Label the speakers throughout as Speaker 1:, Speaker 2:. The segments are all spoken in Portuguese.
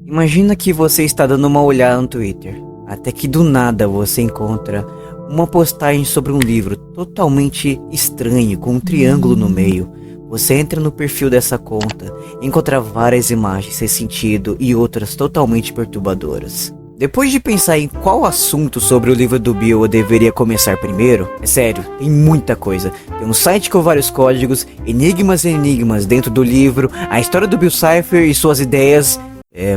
Speaker 1: Imagina que você está dando uma olhada no Twitter, até que do nada você encontra uma postagem sobre um livro totalmente estranho, com um triângulo no meio. Você entra no perfil dessa conta, encontra várias imagens sem sentido e outras totalmente perturbadoras. Depois de pensar em qual assunto sobre o livro do Bill eu deveria começar primeiro, é sério, tem muita coisa. Tem um site com vários códigos, enigmas e enigmas dentro do livro, a história do Bill Cipher e suas ideias,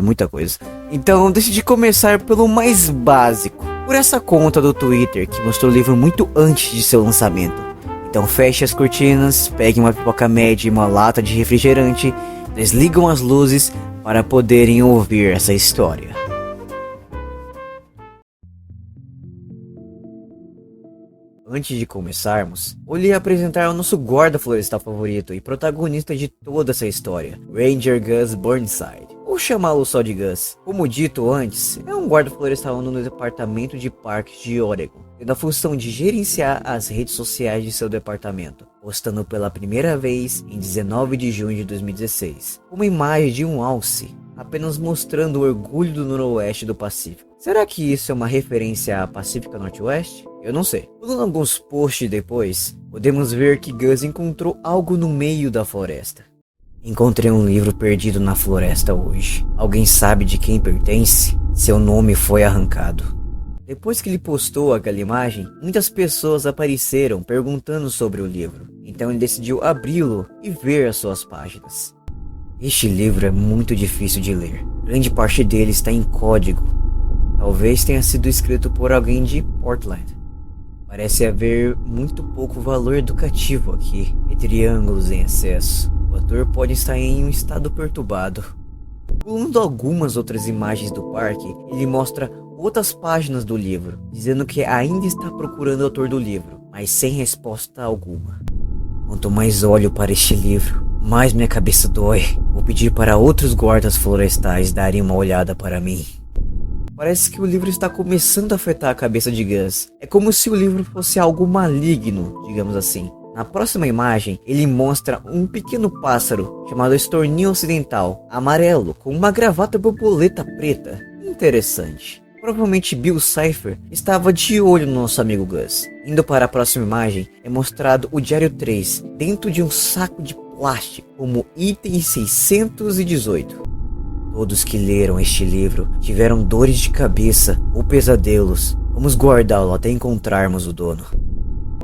Speaker 1: muita coisa. Então decidi começar pelo mais básico, por essa conta do Twitter que mostrou o livro muito antes de seu lançamento. Então feche as cortinas, pegue uma pipoca média e uma lata de refrigerante, desligam as luzes para poderem ouvir essa história. Antes de começarmos, vou lhe apresentar o nosso guarda florestal favorito e protagonista de toda essa história, Ranger Gus Burnside, ou chamá-lo só de Gus. Como dito antes, é um guarda florestal no departamento de parques de Oregon, tendo a função de gerenciar as redes sociais de seu departamento, postando pela primeira vez em 19 de junho de 2016, uma imagem de um alce, apenas mostrando o orgulho do noroeste do Pacífico. Será que isso é uma referência à Pacífica Northwest? Eu não sei. Pulando alguns posts depois, podemos ver que Gus encontrou algo no meio da floresta. Encontrei um livro perdido na floresta hoje. Alguém sabe de quem pertence? Seu nome foi arrancado. Depois que ele postou aquela imagem, muitas pessoas apareceram perguntando sobre o livro. Então ele decidiu abri-lo e ver as suas páginas. Este livro é muito difícil de ler. Grande parte dele está em código. Talvez tenha sido escrito por alguém de Portland. Parece haver muito pouco valor educativo aqui, e triângulos em excesso. O autor pode estar em um estado perturbado. Pulando algumas outras imagens do parque, ele mostra outras páginas do livro, dizendo que ainda está procurando o autor do livro, mas sem resposta alguma. Quanto mais olho para este livro, mais minha cabeça dói. Vou pedir para outros guardas florestais darem uma olhada para mim. Parece que o livro está começando a afetar a cabeça de Gus. É como se o livro fosse algo maligno, digamos assim. Na próxima imagem, ele mostra um pequeno pássaro chamado estorninho ocidental, amarelo, com uma gravata borboleta preta. Interessante. Provavelmente Bill Cipher estava de olho no nosso amigo Gus. Indo para a próxima imagem, é mostrado o Diário 3 dentro de um saco de plástico como item 618. Todos que leram este livro tiveram dores de cabeça ou pesadelos. Vamos guardá-lo até encontrarmos o dono.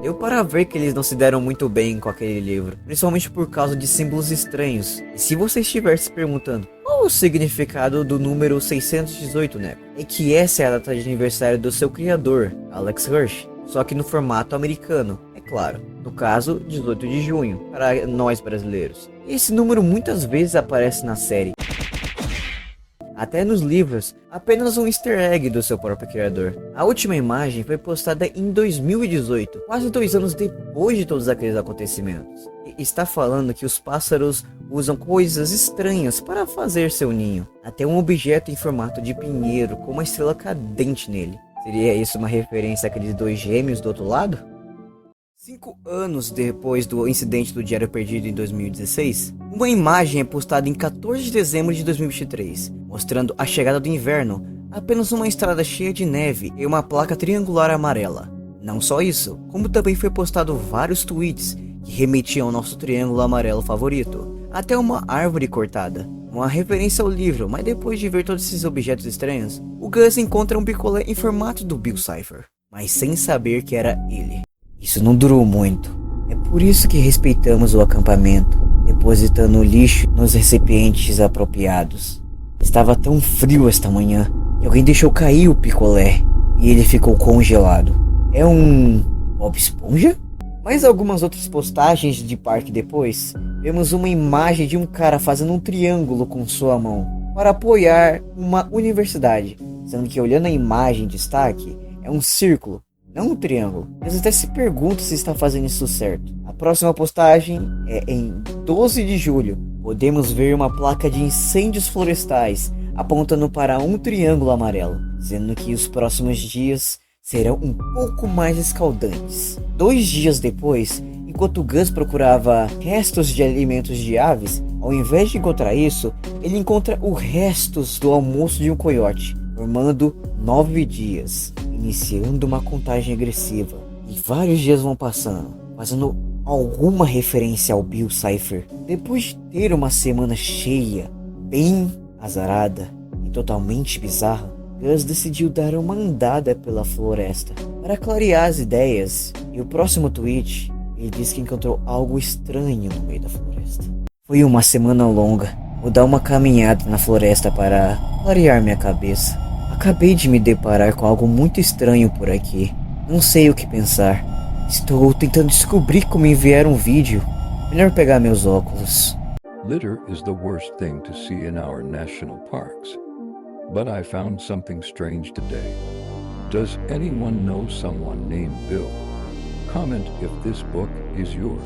Speaker 1: Deu para ver que eles não se deram muito bem com aquele livro, principalmente por causa de símbolos estranhos. E se você estiver se perguntando qual o significado do número 618, né? É que essa é a data de aniversário do seu criador, Alex Hirsch, só que no formato americano, é claro. No caso, 18 de junho, para nós brasileiros. Esse número muitas vezes aparece na série. Até nos livros, apenas um easter egg do seu próprio criador. A última imagem foi postada em 2018, quase 2 anos depois de todos aqueles acontecimentos. E está falando que os pássaros usam coisas estranhas para fazer seu ninho. Até um objeto em formato de pinheiro com uma estrela cadente nele. Seria isso uma referência àqueles 2 gêmeos do outro lado? 5 anos depois do incidente do Diário Perdido em 2016, uma imagem é postada em 14 de dezembro de 2023, mostrando a chegada do inverno, apenas uma estrada cheia de neve e uma placa triangular amarela. Não só isso, como também foi postado vários tweets que remetiam ao nosso triângulo amarelo favorito, até uma árvore cortada, uma referência ao livro, mas depois de ver todos esses objetos estranhos, o Gus encontra um picolé em formato do Bill Cipher, mas sem saber que era ele. Isso não durou muito. É por isso que respeitamos o acampamento, depositando o lixo nos recipientes apropriados. Estava tão frio esta manhã que alguém deixou cair o picolé e ele ficou congelado. É um Bob Esponja? Mais algumas outras postagens de parque depois, vemos uma imagem de um cara fazendo um triângulo com sua mão para apoiar uma universidade, sendo que olhando a imagem em destaque, é um círculo, não um triângulo. Eles até se perguntam se está fazendo isso certo. A próxima postagem é em 12 de julho. Podemos ver uma placa de incêndios florestais apontando para um triângulo amarelo, dizendo que os próximos dias serão um pouco mais escaldantes. 2 dias depois, enquanto Gus procurava restos de alimentos de aves, ao invés de encontrar isso, ele encontra os restos do almoço de um coiote, formando 9 dias, iniciando uma contagem agressiva. E vários dias vão passando, fazendo alguma referência ao Bill Cipher. Depois de ter uma semana cheia, bem azarada e totalmente bizarra, Gus decidiu dar uma andada pela floresta para clarear as ideias. E o próximo tweet, ele diz que encontrou algo estranho no meio da floresta. Foi uma semana longa. Vou dar uma caminhada na floresta para clarear minha cabeça. Acabei de me deparar com algo muito estranho por aqui. Não sei o que pensar. Estou tentando descobrir como enviar um vídeo. Melhor pegar meus óculos.
Speaker 2: Litter is the worst thing to see in our national parks. But I found something strange today. Does anyone know someone named Bill? Comment if this book is yours.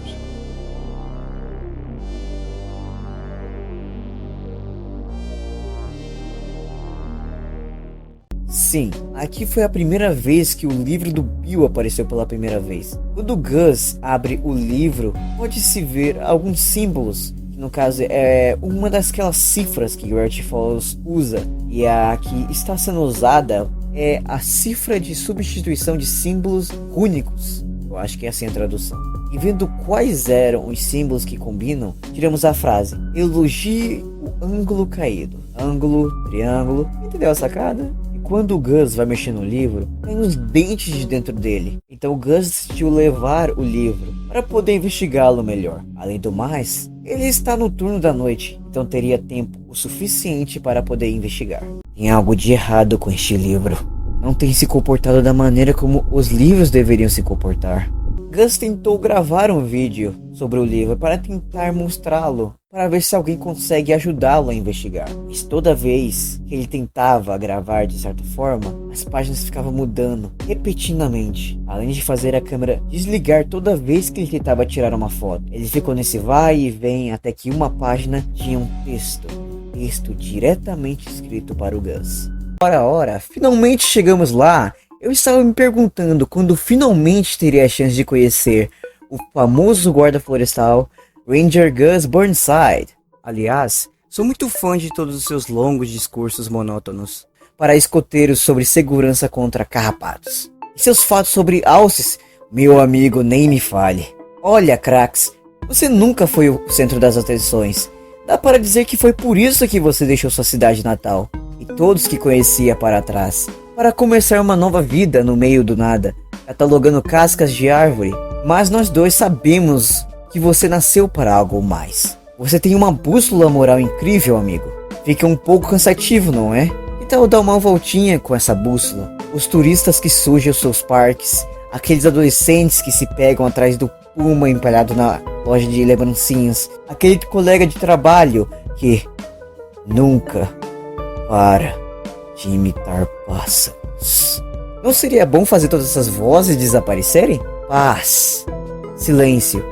Speaker 1: Sim, aqui foi a primeira vez que o livro do Bill apareceu pela primeira vez. Quando Gus abre o livro, pode-se ver alguns símbolos. No caso, é uma daquelas cifras que Gravity Falls usa. E a que está sendo usada é a cifra de substituição de símbolos rúnicos. Eu acho que é assim a tradução. E vendo quais eram os símbolos que combinam, tiramos a frase: elogie o ângulo caído. Ângulo, triângulo. Entendeu a sacada? Quando o Gus vai mexer no livro, tem uns dentes de dentro dele. Então o Gus decidiu levar o livro para poder investigá-lo melhor. Além do mais, ele está no turno da noite, então teria tempo o suficiente para poder investigar. Tem algo de errado com este livro. Não tem se comportado da maneira como os livros deveriam se comportar. Gus tentou gravar um vídeo sobre o livro para tentar mostrá-lo, para ver se alguém consegue ajudá-lo a investigar. Mas toda vez que ele tentava gravar de certa forma, as páginas ficavam mudando repetidamente, além de fazer a câmera desligar toda vez que ele tentava tirar uma foto. Ele ficou nesse vai e vem até que uma página tinha um texto diretamente escrito para o Gus. Ora, finalmente chegamos lá. Eu estava me perguntando quando finalmente teria a chance de conhecer o famoso guarda florestal Ranger Gus Burnside. Aliás, sou muito fã de todos os seus longos discursos monótonos para escoteiros sobre segurança contra carrapatos. E seus fatos sobre alces, meu amigo, nem me fale. Olha, Krax, você nunca foi o centro das atenções. Dá para dizer que foi por isso que você deixou sua cidade natal e todos que conhecia para trás, para começar uma nova vida no meio do nada, catalogando cascas de árvore. Mas nós dois sabemos que você nasceu para algo mais. Você tem uma bússola moral incrível, amigo. Fica um pouco cansativo, não é? Então dá uma voltinha com essa bússola. Os turistas que surgem os seus parques, aqueles adolescentes que se pegam atrás do puma empalhado na loja de lembrancinhas, aquele colega de trabalho que nunca para de imitar pássaros. Não seria bom fazer todas essas vozes desaparecerem? Paz. Silêncio.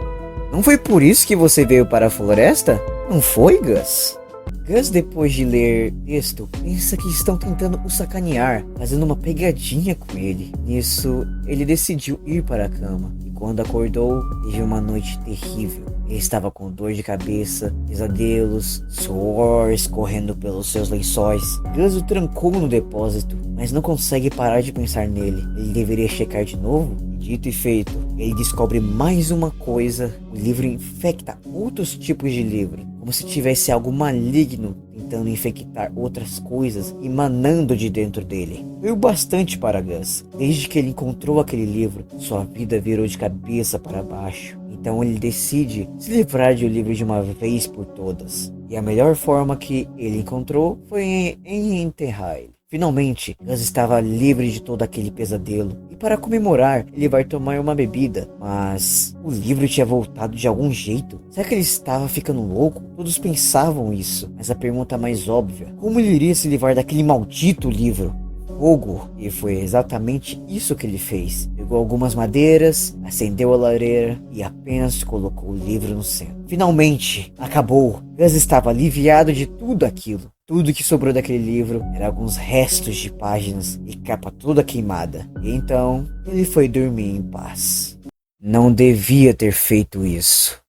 Speaker 1: Não foi por isso que você veio para a floresta? Não foi, Gus? Gus, depois de ler texto, pensa que estão tentando o sacanear, fazendo uma pegadinha com ele. Nisso, ele decidiu ir para a cama. E quando acordou, teve uma noite terrível. Ele estava com dor de cabeça, pesadelos, suor escorrendo pelos seus lençóis. Gus o trancou no depósito, mas não consegue parar de pensar nele. Ele deveria checar de novo? Dito e feito, ele descobre mais uma coisa. O livro infecta outros tipos de livro, como se tivesse algo maligno tentando infectar outras coisas emanando de dentro dele. Veio bastante para Gus. Desde que ele encontrou aquele livro, sua vida virou de cabeça para baixo. Então ele decide se livrar do livro de uma vez por todas. E a melhor forma que ele encontrou foi em enterrar ele. Finalmente, Gus estava livre de todo aquele pesadelo. E para comemorar, ele vai tomar uma bebida. Mas o livro tinha voltado de algum jeito. Será que ele estava ficando louco? Todos pensavam isso. Mas a pergunta mais óbvia: como ele iria se livrar daquele maldito livro? Fogo. E foi exatamente isso que ele fez. Pegou algumas madeiras, acendeu a lareira e apenas colocou o livro no centro. Finalmente, acabou. Gus estava aliviado de tudo aquilo. Tudo que sobrou daquele livro era alguns restos de páginas e capa toda queimada. E então, ele foi dormir em paz. Não devia ter feito isso.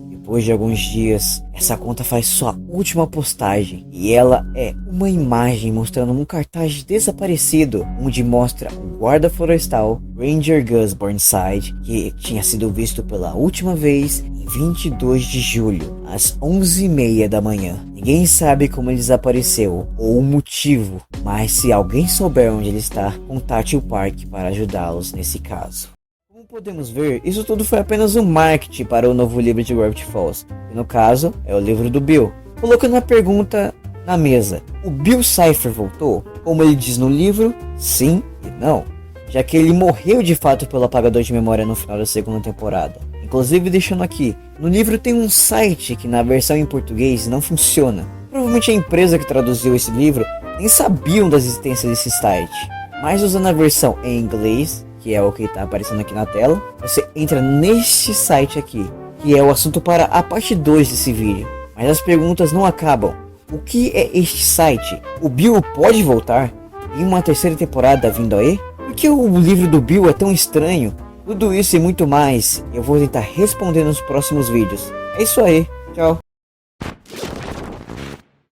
Speaker 1: Depois de alguns dias, essa conta faz sua última postagem e ela é uma imagem mostrando um cartaz desaparecido, onde mostra o guarda florestal Ranger Gus Burnside, que tinha sido visto pela última vez em 22 de julho, às 11h30 da manhã. Ninguém sabe como ele desapareceu ou o motivo, mas se alguém souber onde ele está, contate o parque para ajudá-los nesse caso. Como podemos ver, isso tudo foi apenas um marketing para o novo livro de Gravity Falls, que no caso é o livro do Bill. Colocando a pergunta na mesa: o Bill Cipher voltou? Como ele diz no livro, sim e não, já que ele morreu de fato pelo apagador de memória no final da segunda temporada. Inclusive, deixando aqui, no livro tem um site que na versão em português não funciona. Provavelmente a empresa que traduziu esse livro nem sabiam da existência desse site, mas usando a versão em inglês, que é o que está aparecendo aqui na tela, você entra neste site aqui, que é o assunto para a parte 2 desse vídeo. Mas as perguntas não acabam. O que é este site? O Bill pode voltar? Tem uma terceira temporada vindo aí? Por que o livro do Bill é tão estranho? Tudo isso e muito mais eu vou tentar responder nos próximos vídeos. É isso aí, tchau!